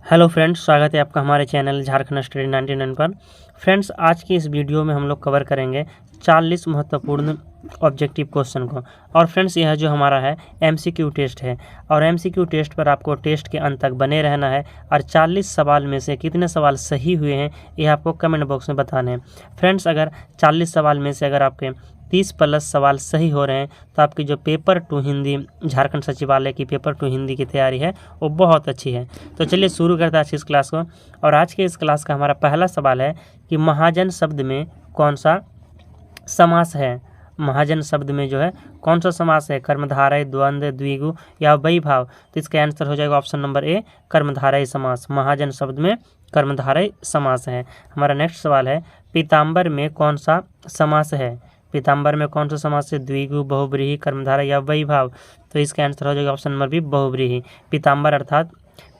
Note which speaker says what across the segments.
Speaker 1: Hello friends, स्वागत है आपका हमारे चैनल झारखंड स्टडी 99 पर। फ्रेंड्स, आज की इस वीडियो में हम लोग कवर करेंगे 40 महत्वपूर्ण ऑब्जेक्टिव क्वेश्चन को। और फ्रेंड्स, यह जो हमारा है एमसीक्यू टेस्ट है और एमसीक्यू टेस्ट पर आपको टेस्ट के अंत तक बने रहना है और 40 सवाल में से कितने सवाल सही हुए हैं यह आपको कमेंट बॉक्स में बताने हैं। फ्रेंड्स, अगर 40 सवाल में से अगर आपके 30+ सवाल सही हो रहे हैं तो आपकी जो पेपर टू हिंदी झारखंड सचिवालय की पेपर टू हिंदी की तैयारी है वो बहुत अच्छी है। तो चलिए शुरू करते हैं आज की इस क्लास को। और आज के इस क्लास का हमारा पहला सवाल है कि महाजन शब्द में कौन सा समास है। महाजन शब्द में जो है कौन सा समास है, कर्मधारय, द्वंद्व, द्विगु या वैभाव। तो इसका आंसर हो जाएगा ऑप्शन नंबर ए, कर्मधारय समास। महाजन शब्द में कर्मधारय समास है। हमारा नेक्स्ट सवाल है पीताम्बर में कौन सा समास है। पीताम्बर में कौन सा समास है, द्विगु, बहुब्रीहि, कर्मधारय या वैभाव। तो इसका आंसर हो जाएगा ऑप्शन नंबर बी, बहुब्रीहि। पीताम्बर अर्थात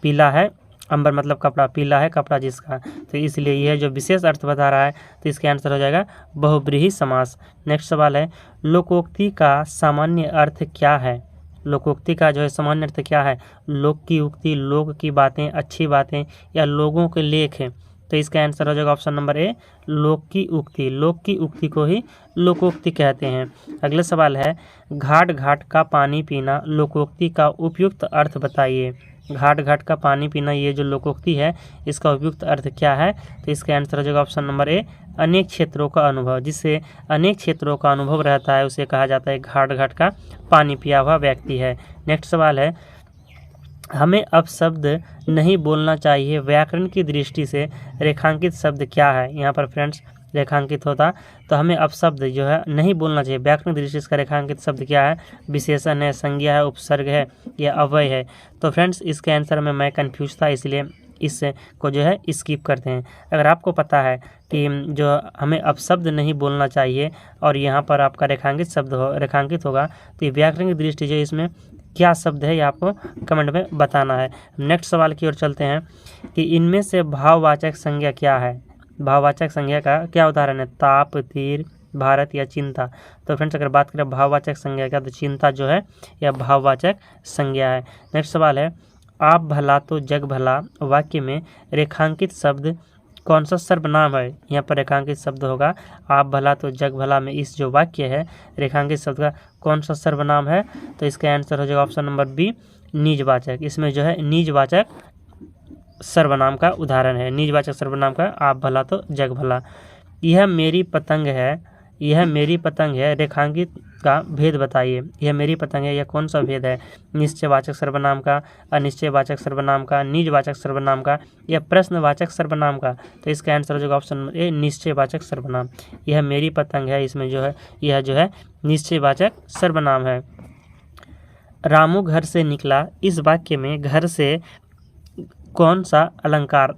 Speaker 1: पीला है, अंबर मतलब कपड़ा, पीला है कपड़ा जिसका, तो इसलिए यह जो विशेष अर्थ बता रहा है तो इसका आंसर हो जाएगा बहुब्रीहि समास। नेक्स्ट सवाल है लोकोक्ति का सामान्य अर्थ क्या है। लोकोक्ति का जो है सामान्य अर्थ क्या है, लोक की उक्ति, लोक की बातें, अच्छी बातें या लोगों के लेख है। तो इसका आंसर हो जाएगा ऑप्शन नंबर ए, लोक की उक्ति। लोक की उक्ति को ही लोकोक्ति कहते हैं। अगला सवाल है घाट घाट का पानी पीना लोकोक्ति का उपयुक्त अर्थ बताइए। घाट घाट का पानी पीना ये जो लोकोक्ति है इसका उपयुक्त अर्थ क्या है। तो इसका आंसर हो जाएगा ऑप्शन नंबर ए, अनेक क्षेत्रों का अनुभव। जिससे अनेक क्षेत्रों का अनुभव रहता है उसे कहा जाता है घाट घाट का पानी पिया हुआ व्यक्ति है। नेक्स्ट सवाल है हमें अपशब्द नहीं बोलना चाहिए, व्याकरण की दृष्टि से रेखांकित शब्द क्या है। यहाँ पर फ्रेंड्स रेखांकित होता तो हमें अपशब्द जो है नहीं बोलना चाहिए, व्याकरण की दृष्टि से इसका रेखांकित शब्द क्या है, विशेषण है, संज्ञा है, उपसर्ग है या अव्यय है। तो फ्रेंड्स इसके आंसर में मैं कंफ्यूज था इसलिए इस को जो है स्किप करते हैं। अगर आपको पता है कि जो हमें अपशब्द नहीं बोलना चाहिए और यहाँ पर आपका रेखांकित होगा तो ये व्याकरण की दृष्टि जो इसमें क्या शब्द है ये आपको कमेंट में बताना है। नेक्स्ट सवाल की ओर चलते हैं कि इनमें से भाववाचक संज्ञा क्या है। भाववाचक संज्ञा का क्या उदाहरण है, ताप, तीर, भारत या चिंता। तो फ्रेंड्स अगर बात करें भाववाचक संज्ञा का तो चिंता जो है यह भाववाचक संज्ञा है। नेक्स्ट सवाल है आप भला तो जग भला वाक्य में रेखांकित शब्द कौन सा सर्वनाम है। यहाँ पर रेखांकित शब्द होगा आप भला तो जग भला में इस जो वाक्य है रेखांकित शब्द का कौन सा सर्वनाम है। तो इसका आंसर हो जाएगा ऑप्शन नंबर बी, निजवाचक। इसमें जो है निजवाचक सर्वनाम का उदाहरण है, निजवाचक सर्वनाम का आप भला तो जग भला। यह मेरी पतंग है, यह मेरी पतंग है, रेखांकित का भेद बताइए। यह मेरी पतंग है, यह कौन सा भेद है, निश्चयवाचक सर्वनाम का, अनिश्चयवाचक सर्वनाम का, निजवाचक सर्वनाम का या प्रश्नवाचक सर्वनाम का। तो इसका आंसर हो जाएगा ऑप्शन ए, निश्चयवाचक सर्वनाम। यह मेरी पतंग है, इसमें जो है यह जो है निश्चयवाचक सर्वनाम है। रामू घर से निकला, इस वाक्य में घर से कौन सा अलंकार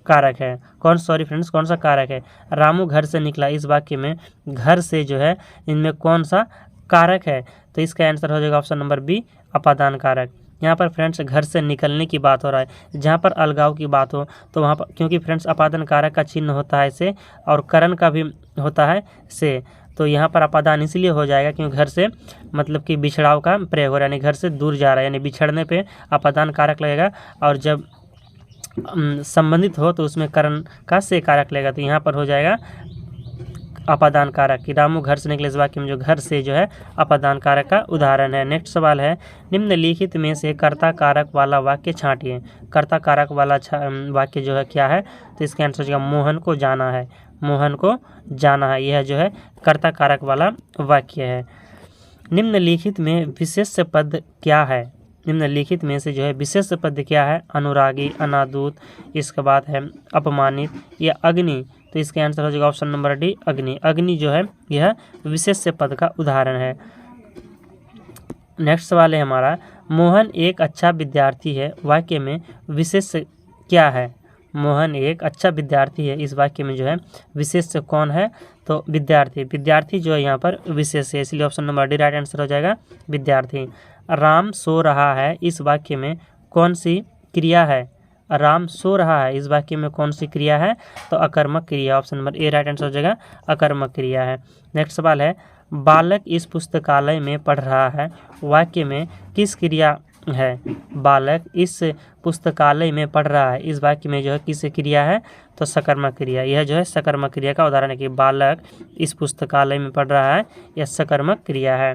Speaker 1: कारक है, कौन सा कारक है। रामू घर से निकला इस वाक्य में घर से जो है इनमें कौन सा कारक है। तो इसका आंसर हो जाएगा ऑप्शन नंबर बी, अपादान कारक। यहाँ पर फ्रेंड्स घर से निकलने की बात हो रहा है, जहाँ पर अलगाव की बात हो तो वहाँ पर क्योंकि फ्रेंड्स अपादान कारक का चिन्ह होता है से और करण का भी होता है से, तो यहाँ पर अपादान इसलिए हो जाएगा क्योंकि घर से मतलब कि बिछड़ाव का प्रयोग हो रहा है, यानी घर से दूर जा रहा है, यानी बिछड़ने पे अपादान कारक लगेगा और जब संबंधित हो तो उसमें करण का से कारक लगेगा। तो यहाँ पर हो जाएगा अपादान कारक कि रामू घर से निकले इस वाक्य में जो घर से जो है अपादान कारक का उदाहरण है। नेक्स्ट सवाल है निम्नलिखित में से कर्ता कारक वाला वाक्य छांटिए। कर्ता कारक वाला वाक्य जो है क्या है। तो इसका आंसर हो जाएगा मोहन को जाना है, मोहन को जाना है, यह जो है कर्ता कारक वाला वाक्य है। निम्नलिखित में विशेष पद क्या है। निम्नलिखित में से जो है विशेष पद क्या है, अनुरागी, अनादूत, इसके बाद है अपमानित या अग्नि। तो इसका आंसर हो जाएगा ऑप्शन नंबर डी, अग्नि। अग्नि जो है यह विशेष पद का उदाहरण है। नेक्स्ट सवाल है हमारा मोहन एक अच्छा विद्यार्थी है, वाक्य में विशेष क्या है। मोहन एक अच्छा विद्यार्थी है, इस वाक्य में जो है विशेष कौन है। तो विद्यार्थी, विद्यार्थी जो है यहाँ पर विशेष है, इसलिए option number D right answer हो जाएगा विद्यार्थी। राम सो रहा है, इस वाक्य में कौन सी क्रिया है। राम सो रहा है, इस वाक्य में कौन सी क्रिया है। तो अकर्मक क्रिया, ऑप्शन नंबर ए राइट आंसर हो जाएगा अकर्मक क्रिया है। नेक्स्ट सवाल है बालक इस पुस्तकालय में पढ़ रहा है, वाक्य में किस क्रिया है। बालक इस पुस्तकालय में पढ़ रहा है। इस वाक्य में जो है किस क्रिया है, तो सकर्मक क्रिया। यह जो है सकर्मक क्रिया का उदाहरण है कि बालक इस पुस्तकालय में पढ़ रहा है, यह सकर्मक क्रिया है।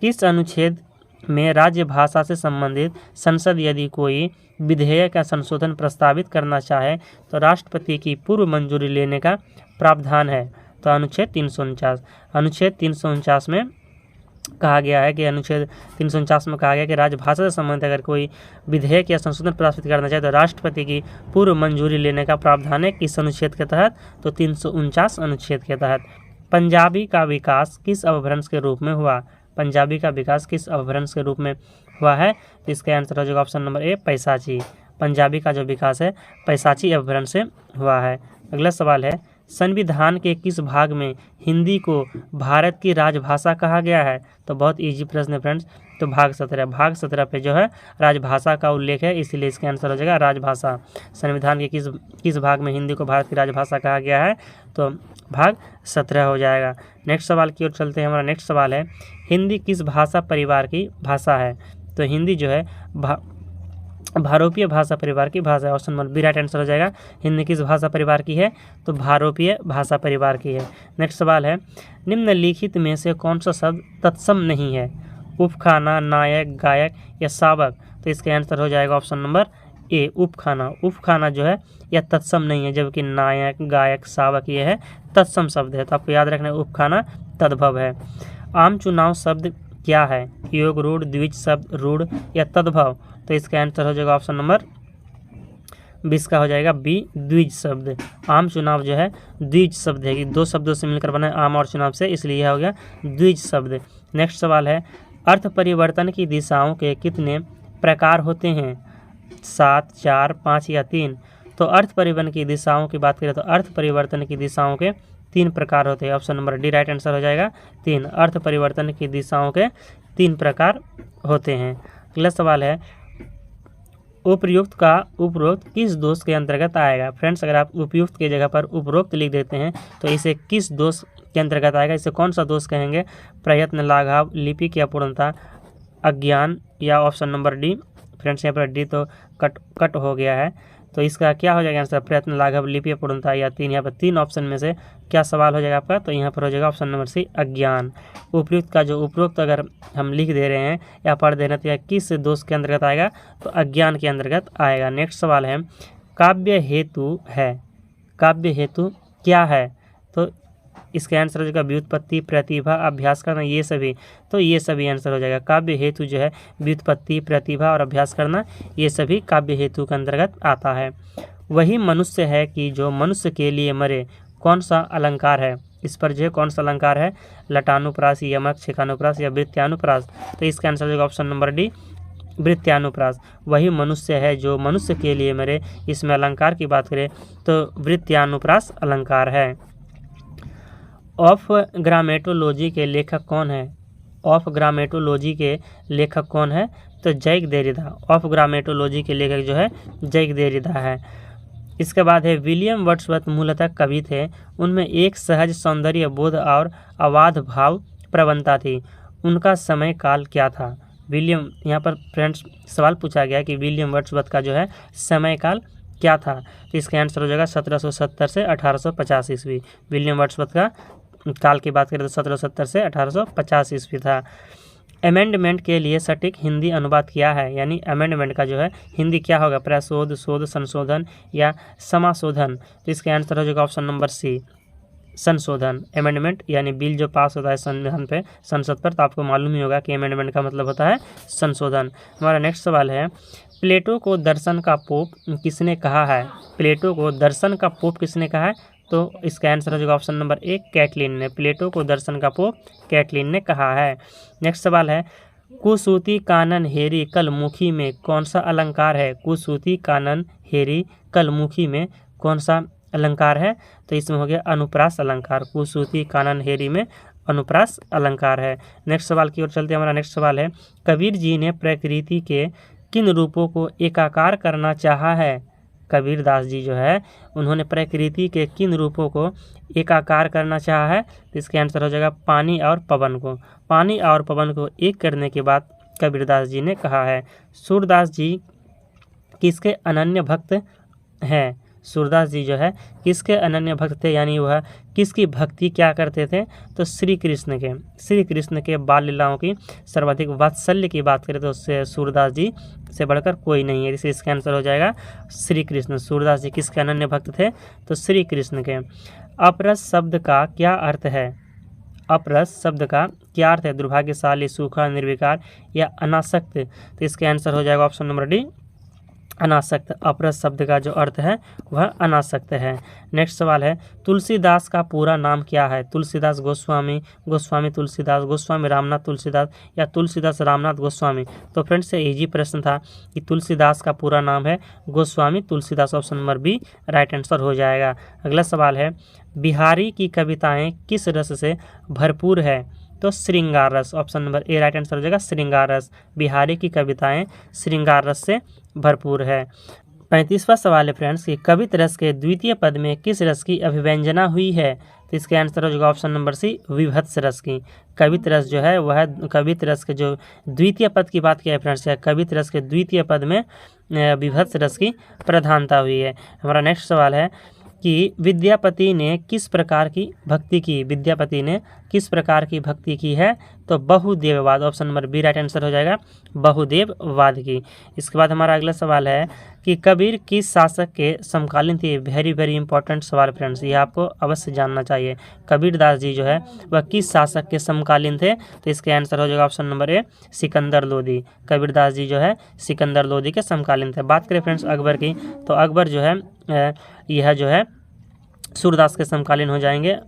Speaker 1: किस अनुच्छेद में राज्य भाषा से संबंधित संसद यदि कोई विधेयक या संशोधन प्रस्तावित करना चाहे तो राष्ट्रपति की पूर्व मंजूरी लेने का प्रावधान है, तो अनुच्छेद 349। अनुच्छेद 349 में कहा गया है कि अनुच्छेद 349 में कहा गया कि राजभाषा से संबंधित अगर कोई विधेयक या संशोधन प्रस्तावित करना चाहे तो राष्ट्रपति की पूर्व मंजूरी लेने का प्रावधान है। किस अनुच्छेद के तहत, तो 349 अनुच्छेद के तहत। पंजाबी का विकास किस अपभ्रंश के रूप में हुआ? पंजाबी का विकास किस अपभ्रंश के रूप में हुआ है, तो इसका आंसर हो जाएगा ऑप्शन नंबर ए, पैसाची। पंजाबी का जो विकास है पैसाची अपभ्रंश से हुआ है। अगला सवाल है, संविधान के किस भाग में हिंदी को भारत की राजभाषा कहा गया है? तो बहुत इजी प्रश्न है फ्रेंड्स, तो भाग 17। भाग 17 पे जो है राजभाषा का उल्लेख है, इसीलिए इसका आंसर हो जाएगा राजभाषा। संविधान के किस भाग में हिंदी को भारत की राजभाषा कहा गया है, तो भाग 17 हो जाएगा। नेक्स्ट सवाल की ओर चलते हैं। हमारा नेक्स्ट सवाल है, हिंदी किस भाषा परिवार की भाषा है? तो हिंदी जो है भारोपीय भाषा परिवार की भाषा है। Option number B right answer हो जाएगा। हिंदी किस भाषा परिवार की है, तो भारोपीय भाषा परिवार की है। नेक्स्ट सवाल है, निम्नलिखित में से कौन सा शब्द तत्सम नहीं है? उपखाना, नायक, गायक या शावक? तो इसका आंसर हो जाएगा ऑप्शन नंबर ए, उपखाना। उपखाना जो है यह तत्सम नहीं है, जबकि नायक, गायक, शावक ये है तत्सम शब्द है। तो आपको याद रखना है उपखाना तद्भव है। आम चुनाव शब्द क्या है? योग रूढ़, द्विज शब्द, रूढ़ या तद्भव? तो इसका आंसर हो जाएगा ऑप्शन नंबर 20 का हो जाएगा बी, द्विज शब्द। आम चुनाव जो है द्विज शब्द है कि दो शब्दों से मिलकर बना है आम और चुनाव से, इसलिए यह हो गया द्विज शब्द। नेक्स्ट सवाल है, अर्थ परिवर्तन की दिशाओं के कितने प्रकार होते हैं? 7, 4, 5 या 3? तो अर्थ परिवर्तन की दिशाओं की बात करें तो अर्थ परिवर्तन की दिशाओं के 3 प्रकार होते हैं। Option number D right answer हो जाएगा 3। अर्थ परिवर्तन की दिशाओं के 3 प्रकार होते हैं। अगला सवाल है, उपयुक्त का उपरोक्त किस दोष के अंतर्गत आएगा? फ्रेंड्स, अगर आप उपयुक्त की जगह पर उपरोक्त लिख देते हैं तो इसे किस दोष के अंतर्गत आएगा? इसे कौन सा दोष कहेंगे? प्रयत्न, लाघव, लिपि की अपूर्णता, अज्ञान या ऑप्शन नंबर डी? फ्रेंड्स, यहाँ पर डी तो कट हो गया है, तो इसका क्या हो जाएगा आंसर? प्रयत्न, लाघव, लिपि अपूर्णता या 3? यहाँ पर 3 ऑप्शन में से क्या सवाल हो जाएगा आपका? तो यहाँ पर हो जाएगा ऑप्शन नंबर सी, अज्ञान। उपयुक्त का जो उपरोक्त अगर हम लिख दे रहे हैं या पढ़ दे रहे हैं तो यह किस दोष के अंतर्गत आएगा? तो अज्ञान के अंतर्गत आएगा। नेक्स्ट सवाल है, काव्य हेतु है। काव्य हेतु क्या है? तो इसका आंसर हो जाएगा व्युत्पत्ति, प्रतिभा, अभ्यास करना, ये सभी। तो ये सभी आंसर हो जाएगा। काव्य हेतु जो है व्युत्पत्ति, प्रतिभा और अभ्यास करना, ये सभी काव्य हेतु के अंतर्गत आता है। वही मनुष्य है कि जो मनुष्य के लिए मरे, कौन सा अलंकार है? इस पर जो है कौन सा अलंकार है? लटानुप्रास, यमक, छिकानुप्रास या वृत्त्यानुप्रास? तो इसका आंसर हो जाएगा ऑप्शन नंबर डी, वृत्त्यानुप्रास। वही मनुष्य है जो मनुष्य के लिए मरे, इसमें अलंकार की बात करें तो वृत्त्यानुप्रास अलंकार है। ऑफ ग्रामेटोलॉजी के लेखक कौन है? ऑफ ग्रामेटोलॉजी के लेखक कौन है? तो जैक देरिदा। ऑफ ग्रामेटोलॉजी के लेखक जो है जैक देरिदा है। इसके बाद है, विलियम वर्ड्सवर्थ मूलतः कवि थे, उनमें एक सहज सौंदर्य बोध और अवाध भाव प्रवणता थी। उनका समय काल क्या था? विलियम, यहाँ पर फ्रेंड्स सवाल पूछा गया कि विलियम वर्ड्सवर्थ का जो है समय काल क्या था? तो इसका आंसर हो जाएगा 1770 से 1850 ईस्वी। विलियम वर्ड्सवर्थ का काल की बात करें तो 1770 से 1850 ईस्वी था। अमेंडमेंट के लिए सटीक हिंदी अनुवाद क्या है? यानी अमेंडमेंट का जो है हिंदी क्या होगा? प्रशोध, शोध, संशोधन या समाशोधन? तो इसका आंसर हो जाएगा ऑप्शन नंबर सी, संशोधन। अमेंडमेंट यानी बिल जो पास होता है संविधान पे, संसद पर, तो आपको मालूम ही होगा कि अमेंडमेंट का मतलब होता है संशोधन। हमारा नेक्स्ट सवाल है, प्लेटो को दर्शन का पोप किसने कहा है? प्लेटो को दर्शन का पोप किसने कहा है? तो इसका आंसर हो जाएगा ऑप्शन नंबर ए, कैटलिन ने। प्लेटो को दर्शन का पोप कैटलिन ने कहा है। नेक्स्ट सवाल है, कुसूति कानन हेरी कलमुखी में कौन सा अलंकार है? कुसूति कानन हेरी कलमुखी में कौन सा अलंकार है? तो इसमें हो गया अनुप्रास अलंकार। कुसूति कानन हेरी में अनुप्रास अलंकार है। नेक्स्ट सवाल की ओर चलते हैं। हमारा नेक्स्ट सवाल है, कबीर जी ने प्रकृति के किन रूपों को एकाकार करना चाहा है? कबीर दास जी जो है उन्होंने प्रकृति के किन रूपों को एकाकार करना चाहा है? तो इसका आंसर हो जाएगा पानी और पवन को। पानी और पवन को एक करने के बाद कबीरदास जी ने कहा है। सूरदास जी किसके अनन्य भक्त हैं? सूरदास जी जो है किसके अनन्य भक्त थे, यानी वह किसकी भक्ति क्या करते थे? तो श्री कृष्ण के बाल लीलाओं की सर्वाधिक वात्सल्य की बात करें तो उससे सूरदास जी से बढ़कर कोई नहीं है, इसलिए इसका आंसर हो जाएगा श्री कृष्ण। सूरदास जी किसके अनन्य भक्त थे? तो श्री कृष्ण के। अपरस शब्द का क्या अर्थ है? अपरस शब्द का क्या अर्थ है? दुर्भाग्यशाली, सूखा, निर्विकार या अनासक्त। तो इसका आंसर हो जाएगा ऑप्शन नंबर डी, अनासक्त। अपरस शब्द का जो अर्थ है वह अनासक्त है। नेक्स्ट सवाल है, तुलसीदास का पूरा नाम क्या है? तुलसीदास गोस्वामी, गोस्वामी तुलसीदास, गोस्वामी रामनाथ तुलसीदास या तुलसीदास रामनाथ गोस्वामी। तो फ्रेंड्स से इजी प्रश्न था कि तुलसीदास का पूरा नाम है Goswami Tulsidas. Option number B right answer हो जाएगा। अगला सवाल है, बिहारी की कविताएं किस रस से भरपूर है? तो श्रृंगार रस। ऑप्शन नंबर ए राइट आंसर हो जाएगा श्रृंगार रस। बिहारी की कविताएं श्रृंगार रस से भरपूर है। 35वां सवाल है फ्रेंड्स कि कवित रस के द्वितीय पद में किस रस की अभिव्यंजना हुई है? तो इसका आंसर हो जाएगा ऑप्शन नंबर सी, विभत्स रस की। कवित रस जो है वह कवित रस के जो द्वितीय पद की बात किया है फ्रेंड्स, कवित रस के द्वितीय पद में विभत्स रस की प्रधानता हुई है। हमारा नेक्स्ट सवाल है कि विद्यापति ने किस प्रकार की भक्ति की? विद्यापति ने किस प्रकार की भक्ति की है? तो बहुदेववाद। Option number B right answer हो जाएगा बहुदेववाद की। इसके बाद हमारा अगला सवाल है कि कबीर किस शासक के समकालीन थे? वेरी इंपॉर्टेंट सवाल फ्रेंड्स, ये आपको अवश्य जानना चाहिए। कबीरदास जी जो है वह किस शासक के समकालीन थे? तो इसके आंसर हो जाएगा option number A, Sikandar Lodi. Kabirdas ji जो है सिकंदर लोदी के समकालीन थे। बात करें फ्रेंड्स अकबर की, तो अकबर जो है यह जो है सूरदास के समकालीन हो जाएंगे।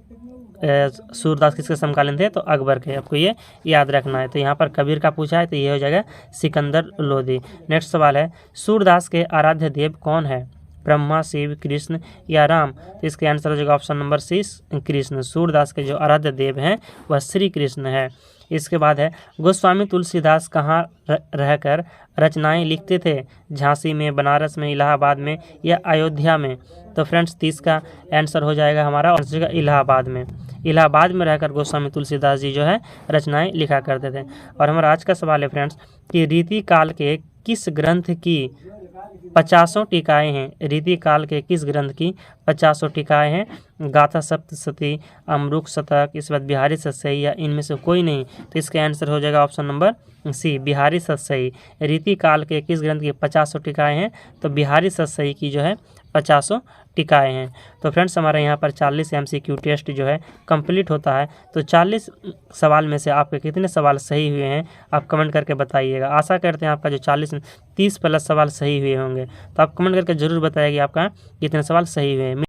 Speaker 1: सूरदास किसके समकालीन थे? तो अकबर के। आपको ये याद रखना है। तो यहाँ पर कबीर का पूछा है तो ये हो जाएगा सिकंदर लोदी। नेक्स्ट सवाल है, सूरदास के आराध्य देव कौन है? ब्रह्मा, शिव, कृष्ण या राम। तो इसके आंसर हो जाएगा option number C, Krishna. Surdas के जो आराध्य देव हैं वह श्री कृष्ण है। इसके बाद है, गोस्वामी तुलसीदास कहाँ रहकर रचनाएं लिखते थे? झांसी में, बनारस में, इलाहाबाद में या अयोध्या में। तो फ्रेंड्स 30 का आंसर हो जाएगा हमारा इलाहाबाद में। इलाहाबाद में रहकर गोस्वामी तुलसीदास जी जो है रचनाएं लिखा करते थे। और हमारा आज का सवाल है फ्रेंड्स कि रीति काल के किस ग्रंथ की 50 टीकाएँ हैं? रीति काल के किस ग्रंथ की 50 टीकाएँ हैं? गाथा सप्तशती, अमरुक शतक, इस बात बिहारी सतसई या इनमें से कोई नहीं। तो इसका आंसर हो जाएगा option number C, Bihari Satsai. रीति काल के किस ग्रंथ की 50 टीकाएँ हैं? तो बिहारी सतसई की जो है 50 टीकाएँ हैं। तो फ्रेंड्स हमारे यहाँ पर 40 MCQ टेस्ट जो है कंप्लीट होता है। तो 40 सवाल में से आपके कितने सवाल सही हुए हैं आप कमेंट करके बताइएगा। आशा करते हैं आपका जो 30+ सवाल सही हुए होंगे। तो आप कमेंट करके ज़रूर बताइए कि आपका कितने सवाल सही हुए हैं।